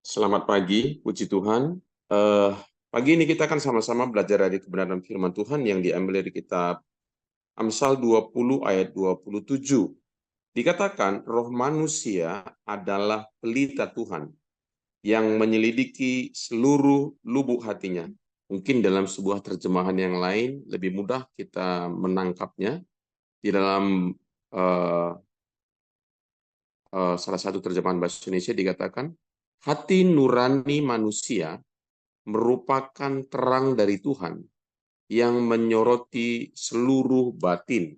Selamat pagi, puji Tuhan. Eh, Pagi ini kita akan sama-sama belajar dari kebenaran firman Tuhan yang diambil dari kitab Amsal 20 ayat 27. Dikatakan roh manusia adalah pelita Tuhan yang menyelidiki seluruh lubuk hatinya. Mungkin dalam sebuah terjemahan yang lain lebih mudah kita menangkapnya. Di dalam eh, salah satu terjemahan bahasa Indonesia dikatakan, hati nurani manusia merupakan terang dari Tuhan yang menyoroti seluruh batin.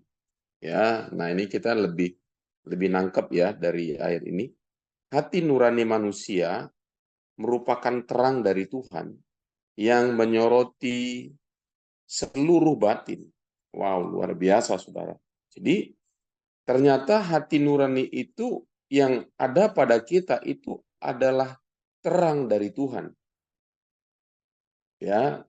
Ya, nah ini kita lebih lebih nangkep ya dari ayat ini. Hati nurani manusia merupakan terang dari Tuhan yang menyoroti seluruh batin. Wow, luar biasa, saudara. Jadi ternyata hati nurani itu yang ada pada kita itu adalah terang dari Tuhan. Ya,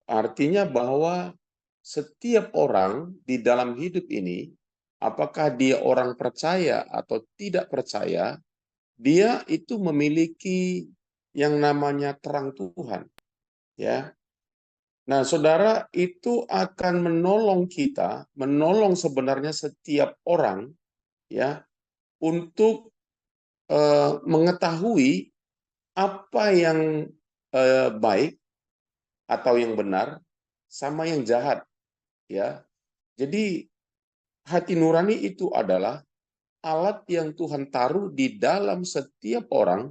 artinya bahwa setiap orang di dalam hidup ini, apakah dia orang percaya atau tidak percaya, dia itu memiliki yang namanya terang Tuhan. Ya, nah saudara itu akan menolong kita, menolong sebenarnya setiap orang, ya, untuk mengetahui apa yang baik atau yang benar, sama yang jahat. Ya, jadi hati nurani itu adalah alat yang Tuhan taruh di dalam setiap orang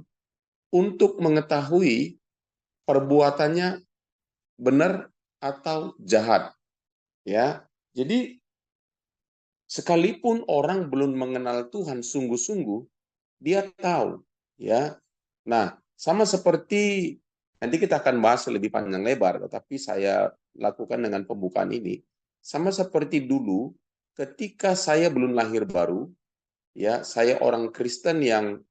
untuk mengetahui perbuatannya benar atau jahat. Ya, jadi sekalipun orang belum mengenal Tuhan sungguh-sungguh, dia tahu. Ya, nah sama seperti nanti kita akan bahas lebih panjang lebar, tetapi saya lakukan dengan pembukaan ini. Sama seperti dulu, ketika saya belum lahir baru, ya saya orang Kristen yang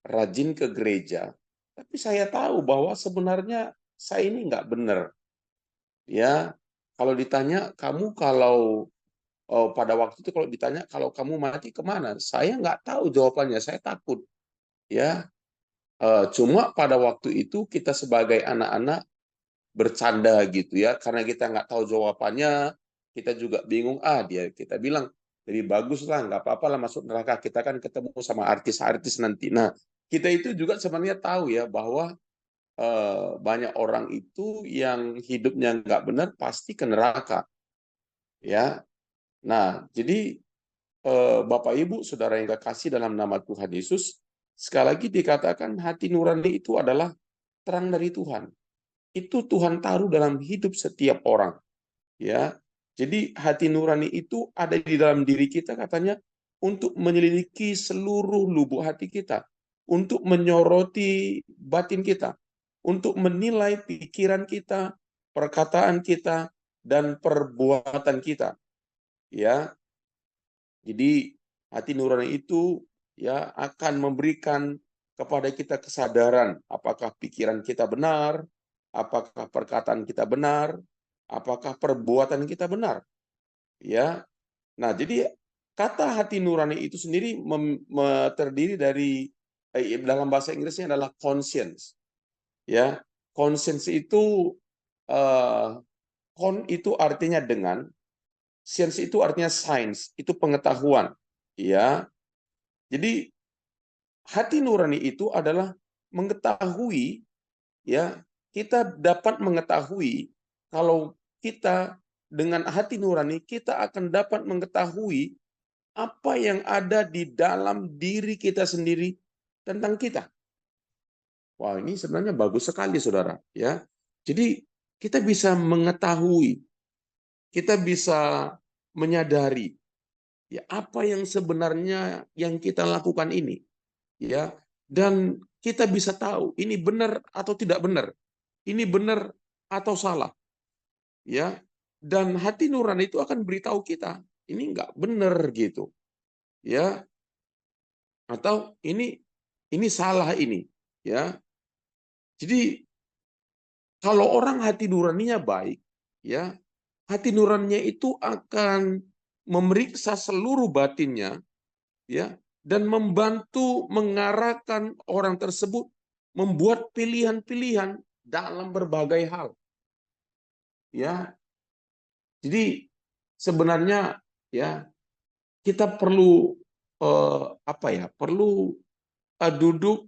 rajin ke gereja, tapi saya tahu bahwa sebenarnya saya ini nggak benar. Ya, kalau ditanya kamu kalau pada waktu itu kalau ditanya kalau kamu mati kemana, saya nggak tahu jawabannya. Saya takut. Ya, cuma pada waktu itu kita sebagai anak-anak bercanda gitu ya, karena kita nggak tahu jawabannya, kita juga bingung. Dia kita bilang lebih bagus lah, nggak apa-apa lah masuk neraka. Kita kan ketemu sama artis-artis nanti. Nah, kita itu juga sebenarnya tahu ya bahwa banyak orang itu yang hidupnya nggak benar pasti ke neraka. Ya, nah jadi Bapak Ibu, saudara yang kekasih dalam nama Tuhan Yesus, sekali lagi dikatakan hati nurani itu adalah terang dari Tuhan. Itu Tuhan taruh dalam hidup setiap orang. Ya, jadi hati nurani itu ada di dalam diri kita katanya untuk menyelidiki seluruh lubuk hati kita, untuk menyoroti batin kita, untuk menilai pikiran kita, perkataan kita, dan perbuatan kita. Ya, jadi hati nurani itu ya akan memberikan kepada kita kesadaran apakah pikiran kita benar, apakah perkataan kita benar, apakah perbuatan kita benar. Ya. Nah, jadi kata hati nurani itu sendiri terdiri dari dalam bahasa Inggrisnya adalah conscience. Ya. Conscience itu eh, itu artinya dengan, science itu artinya science, itu pengetahuan. Ya. Jadi hati nurani itu adalah mengetahui, ya, kita dapat mengetahui kalau kita dengan hati nurani kita akan dapat mengetahui apa yang ada di dalam diri kita sendiri tentang kita. Wah, ini sebenarnya bagus sekali, saudara. Ya, jadi kita bisa mengetahui, kita bisa menyadari ya apa yang sebenarnya yang kita lakukan ini. Ya, dan kita bisa tahu ini benar atau tidak benar, ini benar atau salah. Ya, dan hati nurani itu akan beritahu kita ini nggak benar gitu. Ya, atau ini salah ini. Ya, jadi kalau orang hati nuraninya baik, ya, hati nuraninya itu akan memeriksa seluruh batinnya, ya, dan membantu mengarahkan orang tersebut membuat pilihan-pilihan dalam berbagai hal. Ya, jadi sebenarnya ya kita perlu apa ya? Perlu duduk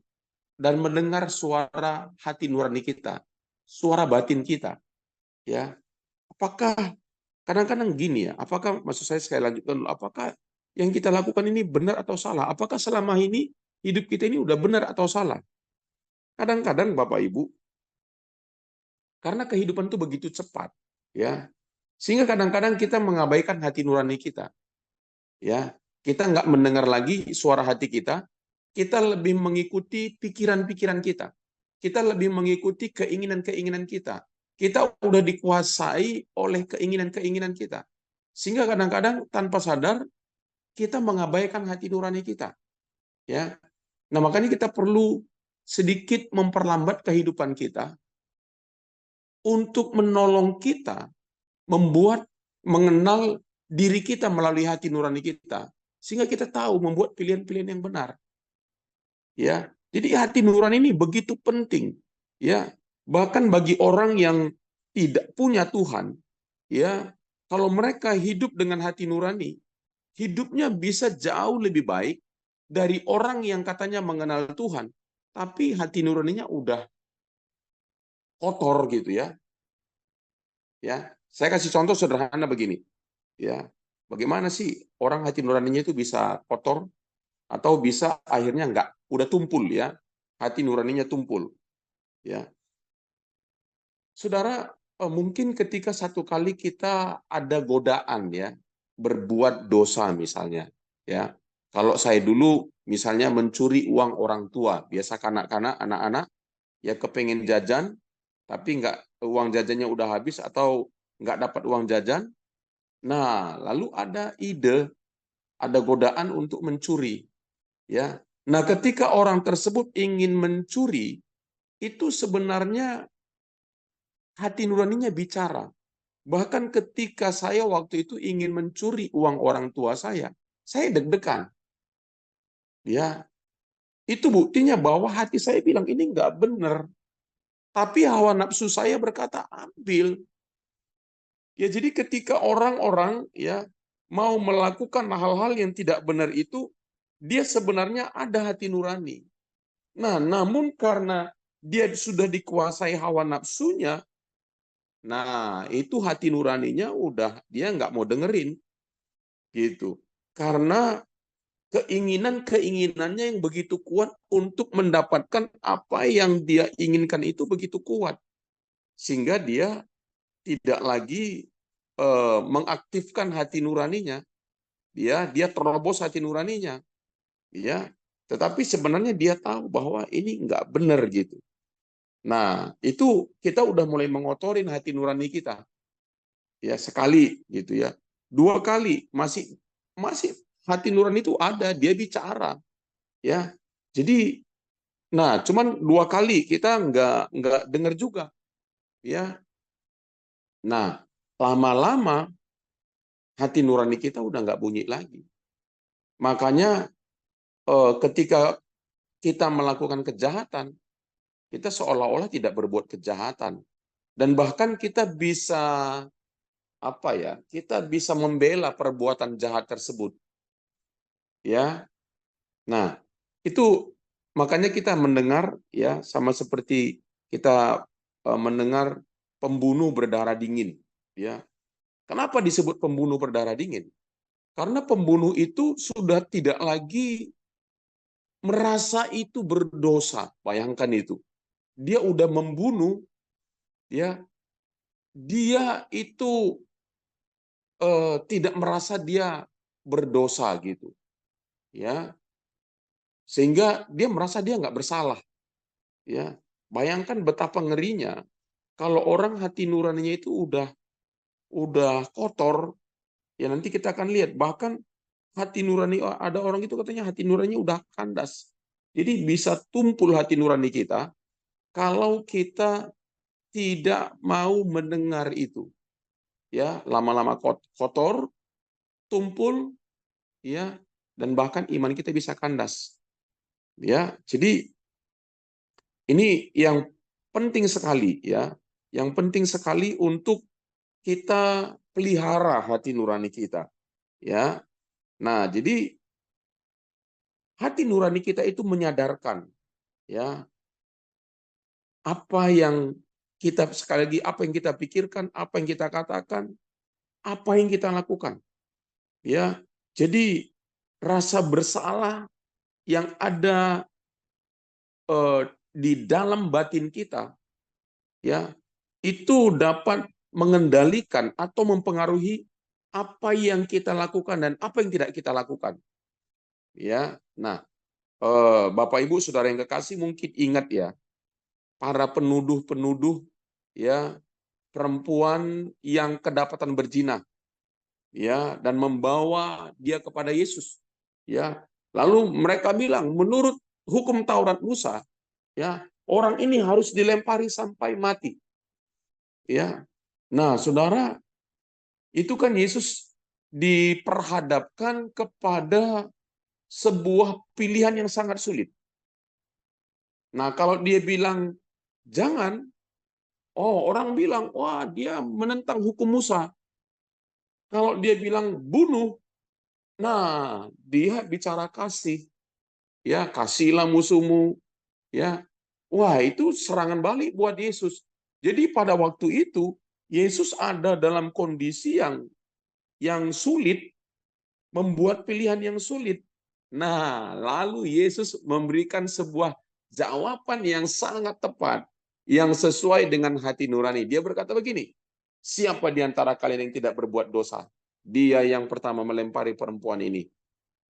dan mendengar suara hati nurani kita, suara batin kita. Ya, apakah kadang-kadang gini ya? Apakah maksud saya sekali lanjutkan dulu? Apakah yang kita lakukan ini benar atau salah? Apakah selama ini hidup kita ini udah benar atau salah? Kadang-kadang Bapak Ibu, karena kehidupan itu begitu cepat, ya, sehingga kadang-kadang kita mengabaikan hati nurani kita. Ya, kita nggak mendengar lagi suara hati kita lebih mengikuti pikiran-pikiran kita. Kita lebih mengikuti keinginan-keinginan kita. Kita udah dikuasai oleh keinginan-keinginan kita. Sehingga kadang-kadang tanpa sadar kita mengabaikan hati nurani kita. Ya. Nah, makanya kita perlu sedikit memperlambat kehidupan kita untuk menolong kita membuat mengenal diri kita melalui hati nurani kita, sehingga kita tahu membuat pilihan-pilihan yang benar. Ya, jadi hati nurani ini begitu penting. Ya, bahkan bagi orang yang tidak punya Tuhan, ya, kalau mereka hidup dengan hati nurani, hidupnya bisa jauh lebih baik dari orang yang katanya mengenal Tuhan, tapi hati nuraninya udah kotor gitu ya. Ya, saya kasih contoh sederhana begini. Ya, bagaimana sih orang hati nuraninya itu bisa kotor atau bisa akhirnya enggak, udah tumpul ya, hati nuraninya tumpul. Ya, saudara, mungkin ketika satu kali kita ada godaan ya, berbuat dosa misalnya, ya. Kalau saya dulu misalnya mencuri uang orang tua, biasa kanak-kanak, anak-anak ya kepengen jajan, tapi enggak, uang jajannya udah habis atau enggak dapat uang jajan. Nah, lalu ada ide, ada godaan untuk mencuri, ya. Nah, ketika orang tersebut ingin mencuri, itu sebenarnya hati nuraninya bicara. Bahkan ketika saya waktu itu ingin mencuri uang orang tua saya deg-degan. Ya, itu buktinya bahwa hati saya bilang ini nggak benar. Tapi hawa nafsu saya berkata ambil. Ya, jadi ketika orang-orang ya mau melakukan hal-hal yang tidak benar itu, dia sebenarnya ada hati nurani. Nah, namun karena dia sudah dikuasai hawa nafsunya, nah itu hati nuraninya udah dia nggak mau dengerin gitu. Karena keinginannya yang begitu kuat untuk mendapatkan apa yang dia inginkan itu begitu kuat, sehingga dia tidak lagi mengaktifkan hati nuraninya. Dia terobos hati nuraninya, ya. Tetapi sebenarnya dia tahu bahwa ini nggak benar gitu. Nah, itu kita udah mulai mengotorin hati nurani kita. Ya, sekali gitu ya. Dua kali masih masih hati nurani itu ada, dia bicara, ya. Jadi, nah, cuman dua kali kita nggak dengar juga, ya. Nah, lama-lama hati nurani kita udah nggak bunyi lagi. Makanya ketika kita melakukan kejahatan, kita seolah-olah tidak berbuat kejahatan, dan bahkan kita bisa apa ya? Kita bisa membela perbuatan jahat tersebut, ya. Nah, itu makanya kita mendengar ya sama seperti kita mendengar pembunuh berdarah dingin, ya. Kenapa disebut pembunuh berdarah dingin? Karena pembunuh itu sudah tidak lagi merasa itu berdosa. Bayangkan itu. Dia udah membunuh, ya. Dia itu tidak merasa dia berdosa gitu, ya. Sehingga dia merasa dia nggak bersalah, ya. Bayangkan betapa ngerinya kalau orang hati nuraninya itu udah kotor, ya nanti kita akan lihat bahkan hati nurani ada orang itu katanya hati nuraninya udah kandas. Jadi bisa tumpul hati nurani kita kalau kita tidak mau mendengar itu. Ya, lama-lama kotor, tumpul, ya, dan bahkan iman kita bisa kandas. Ya, jadi Ini yang penting sekali ya, yang penting sekali untuk kita pelihara hati nurani kita ya. Nah, jadi hati nurani kita itu menyadarkan ya apa yang kita sekali lagi apa yang kita pikirkan, apa yang kita katakan, apa yang kita lakukan ya. Jadi rasa bersalah yang ada di dalam batin kita ya itu dapat mengendalikan atau mempengaruhi apa yang kita lakukan dan apa yang tidak kita lakukan ya. Nah, Bapak Ibu Saudara yang kekasih mungkin ingat ya, para penuduh-penuduh ya perempuan yang kedapatan berzina ya dan membawa dia kepada Yesus ya. Lalu mereka bilang menurut hukum Taurat Musa ya orang ini harus dilempari sampai mati ya. Nah, Saudara, itu kan Yesus diperhadapkan kepada sebuah pilihan yang sangat sulit. Nah, kalau dia bilang jangan, oh orang bilang, wah dia menentang hukum Musa. Kalau dia bilang bunuh, nah dia bicara kasih. Ya, kasihlah musuhmu. Ya, wah itu serangan balik buat Yesus. Jadi pada waktu itu, Yesus ada dalam kondisi yang sulit, membuat pilihan yang sulit. Nah, lalu Yesus memberikan sebuah jawaban yang sangat tepat, yang sesuai dengan hati nurani. Dia berkata begini, siapa di antara kalian yang tidak berbuat dosa? Dia yang pertama melempari perempuan ini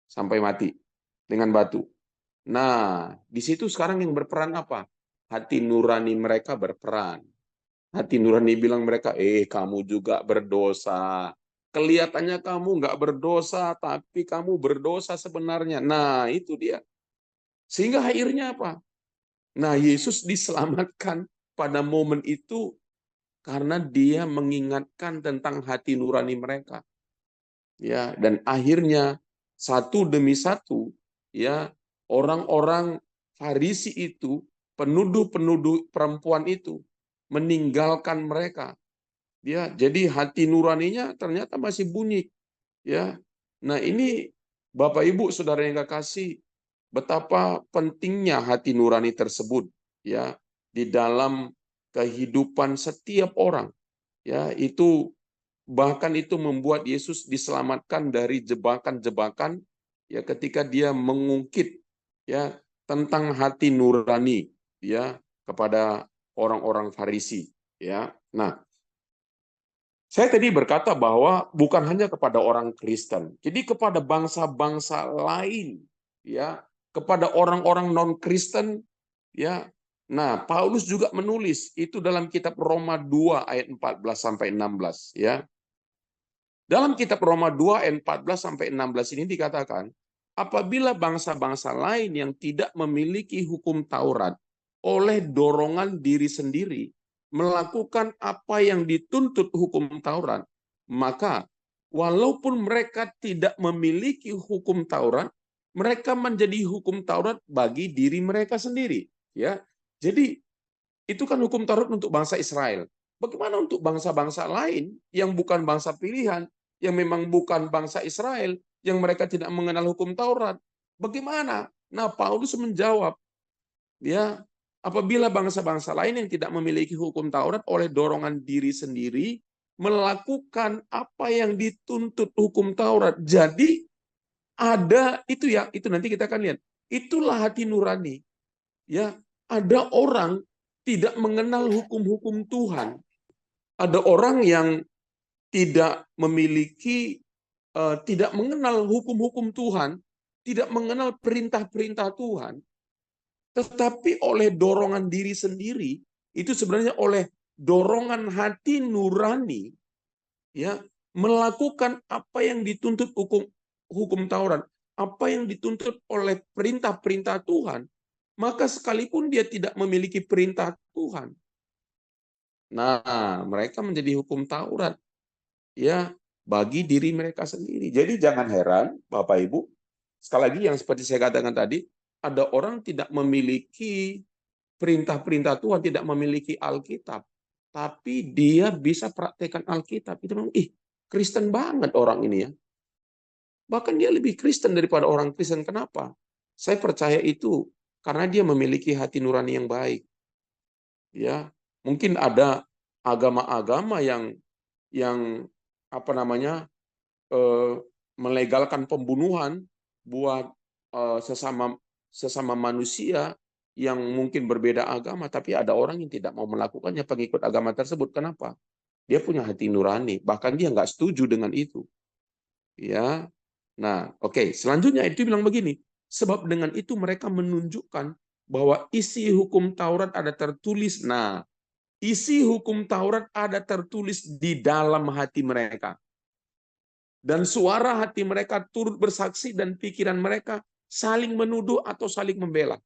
sampai mati dengan batu. Nah, di situ sekarang yang berperan apa? Hati nurani mereka berperan. Hati nurani bilang mereka, kamu juga berdosa. Kelihatannya kamu nggak berdosa, tapi kamu berdosa sebenarnya. Nah, itu dia. Sehingga akhirnya apa? Nah, Yesus diselamatkan pada momen itu karena dia mengingatkan tentang hati nurani mereka. Ya, dan akhirnya satu demi satu, ya, orang-orang Farisi itu, penuduh-penuduh perempuan itu meninggalkan mereka. Ya, jadi hati nuraninya ternyata masih bunyi. Ya, nah ini Bapak Ibu Saudara yang kekasih, betapa pentingnya hati nurani tersebut ya di dalam kehidupan setiap orang. Ya, itu bahkan itu membuat Yesus diselamatkan dari jebakan-jebakan ya ketika dia mengungkit ya tentang hati nurani ya kepada orang-orang Farisi ya. Nah, saya tadi berkata bahwa bukan hanya kepada orang Kristen, jadi kepada bangsa-bangsa lain, ya, kepada orang-orang non-Kristen, ya. Nah, Paulus juga menulis itu dalam kitab Roma 2 ayat 14 sampai 16, ya. Dalam kitab Roma 2 ayat 14 sampai 16 ini dikatakan, apabila bangsa-bangsa lain yang tidak memiliki hukum Taurat oleh dorongan diri sendiri melakukan apa yang dituntut hukum Taurat, maka walaupun mereka tidak memiliki hukum Taurat, mereka menjadi hukum Taurat bagi diri mereka sendiri, ya. Jadi itu kan hukum Taurat untuk bangsa Israel. Bagaimana untuk bangsa-bangsa lain yang bukan bangsa pilihan, yang memang bukan bangsa Israel, yang mereka tidak mengenal hukum Taurat? Bagaimana? Nah, Paulus menjawab, ya, apabila bangsa-bangsa lain yang tidak memiliki hukum Taurat oleh dorongan diri sendiri melakukan apa yang dituntut hukum Taurat. Jadi ada itu ya, itu nanti kita akan lihat. Itulah hati nurani. Ya, ada orang tidak mengenal hukum-hukum Tuhan. Ada orang yang tidak memiliki, tidak mengenal hukum-hukum Tuhan, tidak mengenal perintah-perintah Tuhan, tetapi oleh dorongan diri sendiri, itu sebenarnya oleh dorongan hati nurani, ya, melakukan apa yang dituntut hukum Taurat, apa yang dituntut oleh perintah-perintah Tuhan, maka sekalipun dia tidak memiliki perintah Tuhan, nah mereka menjadi hukum Taurat ya bagi diri mereka sendiri. Jadi jangan heran Bapak Ibu, sekali lagi yang seperti saya katakan tadi, ada orang tidak memiliki perintah-perintah Tuhan, tidak memiliki Alkitab, tapi dia bisa praktekkan Alkitab. Itu memang, Kristen banget orang ini ya. Bahkan dia lebih Kristen daripada orang Kristen. Kenapa? Saya percaya itu karena dia memiliki hati nurani yang baik. Ya, mungkin ada agama-agama yang apa namanya melegalkan pembunuhan buat sesama sesama manusia yang mungkin berbeda agama, tapi ada orang yang tidak mau melakukannya, pengikut agama tersebut. Kenapa? Dia punya hati nurani, bahkan dia nggak setuju dengan itu. Ya, nah, oke. Selanjutnya itu bilang begini, sebab dengan itu mereka menunjukkan bahwa isi hukum Taurat ada tertulis. Nah, isi hukum Taurat ada tertulis di dalam hati mereka. Dan suara hati mereka turut bersaksi dan pikiran mereka saling menuduh atau saling membela.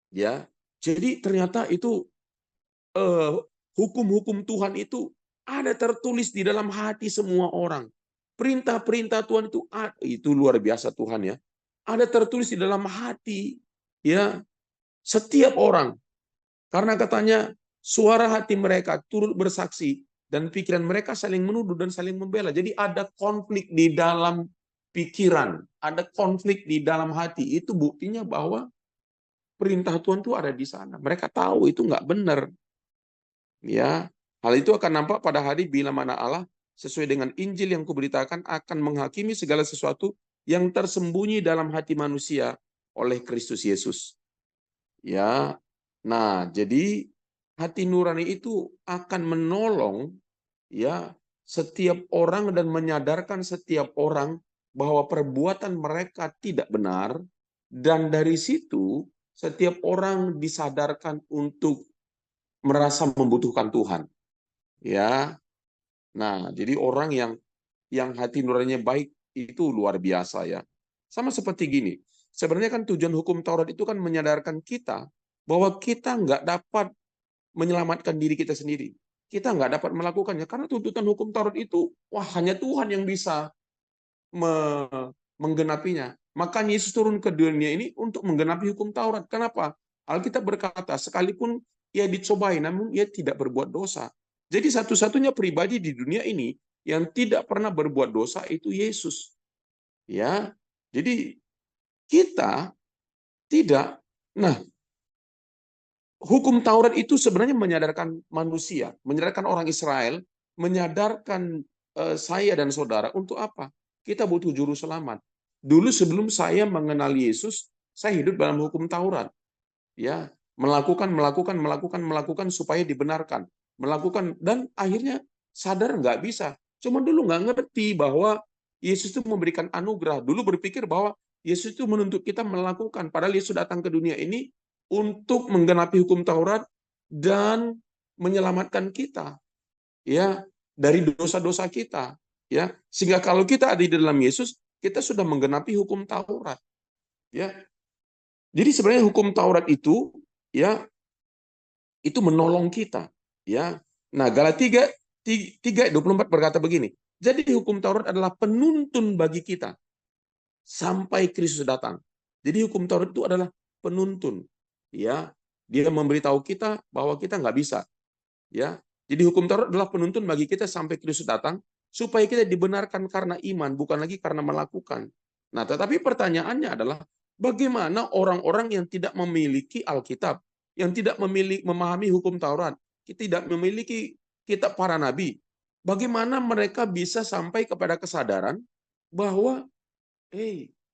Ya, jadi ternyata itu hukum-hukum Tuhan itu ada tertulis di dalam hati semua orang. Perintah-perintah Tuhan itu luar biasa Tuhan ya. Ada tertulis di dalam hati ya setiap orang. Karena katanya suara hati mereka turut bersaksi dan pikiran mereka saling menuduh dan saling membela. Jadi ada konflik di dalam pikiran, ada konflik di dalam hati. Itu buktinya bahwa perintah Tuhan itu ada di sana. Mereka tahu itu nggak benar. Ya, hal itu akan nampak pada hari bila mana Allah sesuai dengan Injil yang kuberitakan akan menghakimi segala sesuatu yang tersembunyi dalam hati manusia oleh Kristus Yesus. Ya, nah jadi hati nurani itu akan menolong ya setiap orang dan menyadarkan setiap orang bahwa perbuatan mereka tidak benar, dan dari situ setiap orang disadarkan untuk merasa membutuhkan Tuhan. Ya, nah jadi orang yang hati nuraninya baik itu luar biasa ya. Sama seperti gini, sebenarnya kan tujuan hukum Taurat itu kan menyadarkan kita bahwa kita nggak dapat menyelamatkan diri kita sendiri. Kita nggak dapat melakukannya karena tuntutan hukum Taurat itu, wah hanya Tuhan yang bisa menggenapinya. Makanya Yesus turun ke dunia ini untuk menggenapi hukum Taurat. Kenapa? Alkitab berkata, sekalipun ia dicobai, namun ia tidak berbuat dosa. Jadi satu-satunya pribadi di dunia ini yang tidak pernah berbuat dosa itu Yesus. Ya, jadi kita tidak. Nah, hukum Taurat itu sebenarnya menyadarkan manusia, menyadarkan orang Israel, menyadarkan saya dan saudara untuk apa? Kita butuh juru selamat. Dulu sebelum saya mengenal Yesus, saya hidup dalam hukum Taurat. Ya, melakukan supaya dibenarkan. Melakukan dan akhirnya sadar nggak bisa. Cuma dulu nggak ngerti bahwa Yesus itu memberikan anugerah. Dulu berpikir bahwa Yesus itu menuntut kita melakukan. Padahal Yesus datang ke dunia ini untuk menggenapi hukum Taurat dan menyelamatkan kita ya dari dosa-dosa kita ya, sehingga kalau kita ada di dalam Yesus kita sudah menggenapi hukum Taurat ya. Jadi sebenarnya hukum Taurat itu ya itu menolong kita ya. Nah, Galatia 3:24 berkata begini, jadi hukum Taurat adalah penuntun bagi kita sampai Kristus datang. Jadi hukum Taurat itu adalah penuntun ya, dia memberitahu kita bahwa kita nggak bisa ya. Jadi hukum Taurat adalah penuntun bagi kita sampai Kristus datang supaya kita dibenarkan karena iman, bukan lagi karena melakukan. Nah, tetapi pertanyaannya adalah bagaimana orang-orang yang tidak memiliki Alkitab, yang tidak memahami hukum Taurat, tidak memiliki kitab para nabi, bagaimana mereka bisa sampai kepada kesadaran bahwa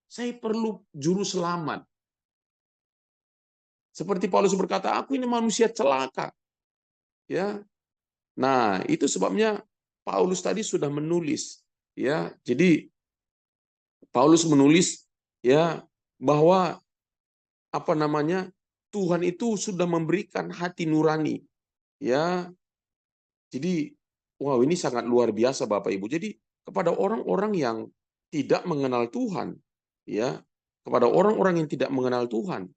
saya perlu juru selamat. Seperti Paulus berkata, aku ini manusia celaka. Ya, nah, itu sebabnya Paulus tadi sudah menulis ya. Jadi Paulus menulis ya bahwa apa namanya? Tuhan itu sudah memberikan hati nurani ya. Jadi wow, ini sangat luar biasa Bapak Ibu. Jadi kepada orang-orang yang tidak mengenal Tuhan ya, kepada orang-orang yang tidak mengenal Tuhan,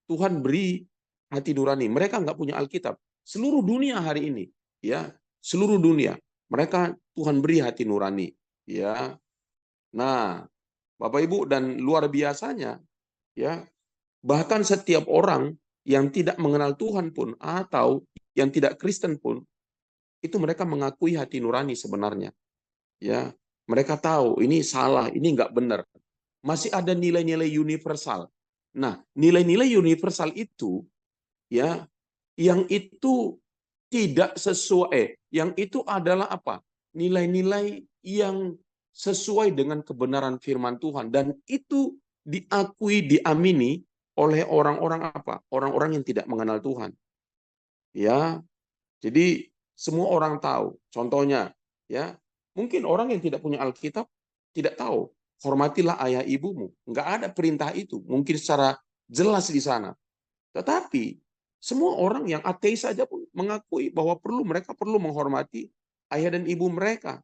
Tuhan beri hati nurani. Mereka nggak punya Alkitab. Seluruh dunia hari ini ya, seluruh dunia mereka Tuhan beri hati nurani ya. Nah, Bapak Ibu, dan luar biasanya ya, bahkan setiap orang yang tidak mengenal Tuhan pun, atau yang tidak Kristen pun, itu mereka mengakui hati nurani sebenarnya. Ya, mereka tahu ini salah, ini nggak benar. Masih ada nilai-nilai universal. Nah, nilai-nilai universal itu, ya, yang itu tidak sesuai, yang itu adalah apa? Nilai-nilai yang sesuai dengan kebenaran firman Tuhan, dan itu diakui, diamini oleh orang-orang apa? Orang-orang yang tidak mengenal Tuhan. Ya, jadi semua orang tahu. Contohnya, ya, mungkin orang yang tidak punya Alkitab tidak tahu. Hormatilah ayah ibumu. Enggak ada perintah itu. Mungkin secara jelas di sana. Tetapi semua orang yang ateis saja pun mengakui bahwa mereka perlu menghormati ayah dan ibu mereka.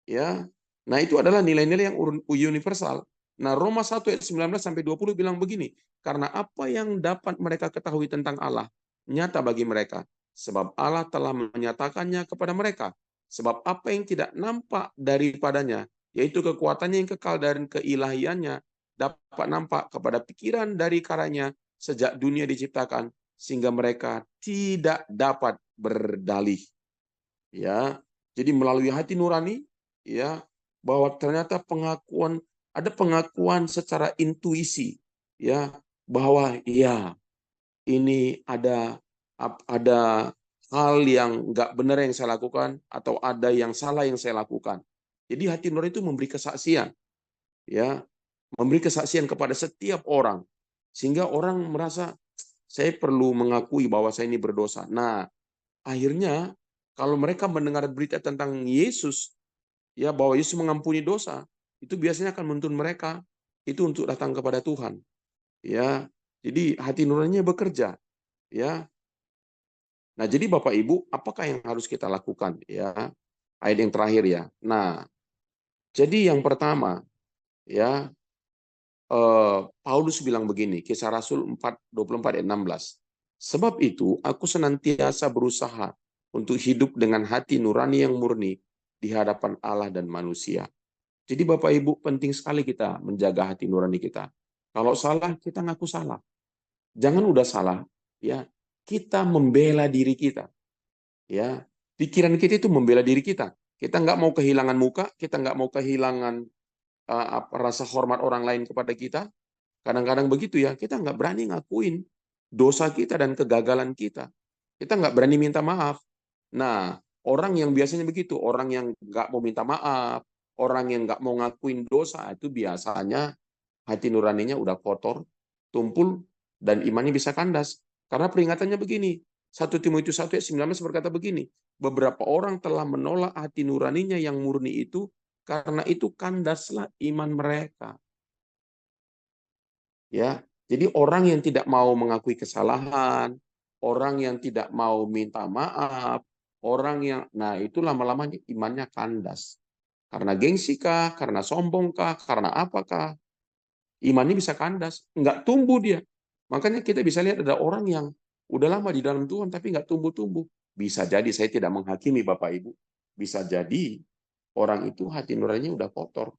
Ya. Nah, itu adalah nilai-nilai yang universal. Nah, Roma 1 ayat 19 sampai 20 bilang begini, karena apa yang dapat mereka ketahui tentang Allah nyata bagi mereka, sebab Allah telah menyatakannya kepada mereka. Sebab apa yang tidak nampak daripadanya, yaitu kekuatannya yang kekal dan keilahiannya, dapat nampak kepada pikiran dari karanya sejak dunia diciptakan, sehingga mereka tidak dapat berdalih. Ya, jadi melalui hati nurani, ya, bahwa ternyata ada pengakuan secara intuisi, ya, bahwa ya ini ada hal yang nggak benar yang saya lakukan, atau ada yang salah yang saya lakukan. Jadi hati nurani itu memberi kesaksian, ya, memberi kesaksian kepada setiap orang, sehingga orang merasa saya perlu mengakui bahwa saya ini berdosa. Nah, akhirnya kalau mereka mendengar berita tentang Yesus, ya, bahwa Yesus mengampuni dosa, itu biasanya akan menuntun mereka itu untuk datang kepada Tuhan. Ya, jadi hati nuraninya bekerja. Ya, nah jadi Bapak Ibu, apakah yang harus kita lakukan? Ya, ayat yang terakhir ya. Nah, jadi yang pertama, ya, Paulus bilang begini, Kisah Rasul 4:24 ayat 16. Sebab itu aku senantiasa berusaha untuk hidup dengan hati nurani yang murni di hadapan Allah dan manusia. Jadi Bapak Ibu, penting sekali kita menjaga hati nurani kita. Kalau salah, kita ngaku salah. Jangan udah salah, ya, kita membela diri kita. Ya, pikiran kita itu membela diri kita. Kita nggak mau kehilangan muka, kita nggak mau kehilangan rasa hormat orang lain kepada kita. Kadang-kadang begitu ya, kita nggak berani ngakuin dosa kita dan kegagalan kita. Kita nggak berani minta maaf. Nah, orang yang biasanya begitu, orang yang nggak mau minta maaf, orang yang nggak mau ngakuin dosa, itu biasanya hati nuraninya udah kotor, tumpul, dan imannya bisa kandas. Karena peringatannya begini, 1 Timotius 1 ayat 19 berkata begini, beberapa orang telah menolak hati nuraninya yang murni itu, karena itu kandaslah iman mereka. Ya, jadi orang yang tidak mau mengakui kesalahan, orang yang tidak mau minta maaf, orang yang, nah itu lama-lama imannya kandas. Karena gengsi kah, karena sombong kah, karena apakah, imannya bisa kandas, nggak tumbuh dia. Makanya kita bisa lihat ada orang yang udah lama di dalam Tuhan tapi nggak tumbuh-tumbuh. Bisa jadi, saya tidak menghakimi Bapak Ibu, bisa jadi orang itu hati nuraninya udah kotor,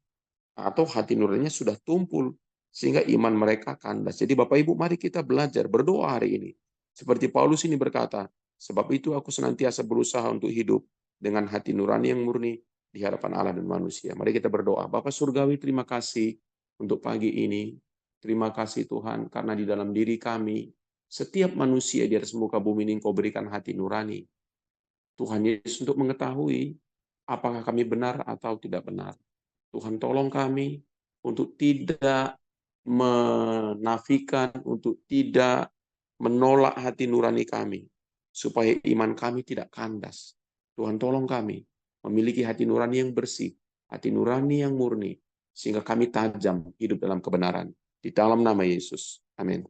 atau hati nuraninya sudah tumpul, sehingga iman mereka kandas. Jadi Bapak Ibu, mari kita belajar berdoa hari ini. Seperti Paulus ini berkata, sebab itu aku senantiasa berusaha untuk hidup dengan hati nurani yang murni di hadapan Allah dan manusia. Mari kita berdoa. Bapak Surgawi, terima kasih untuk pagi ini. Terima kasih Tuhan, karena di dalam diri kami, setiap manusia di atas muka bumi ini Engkau berikan hati nurani. Tuhan Yesus, untuk mengetahui apakah kami benar atau tidak benar. Tuhan tolong kami untuk tidak menafikan, untuk tidak menolak hati nurani kami, supaya iman kami tidak kandas. Tuhan tolong kami memiliki hati nurani yang bersih, hati nurani yang murni, sehingga kami tajam hidup dalam kebenaran. Di dalam nama Yesus. Amin.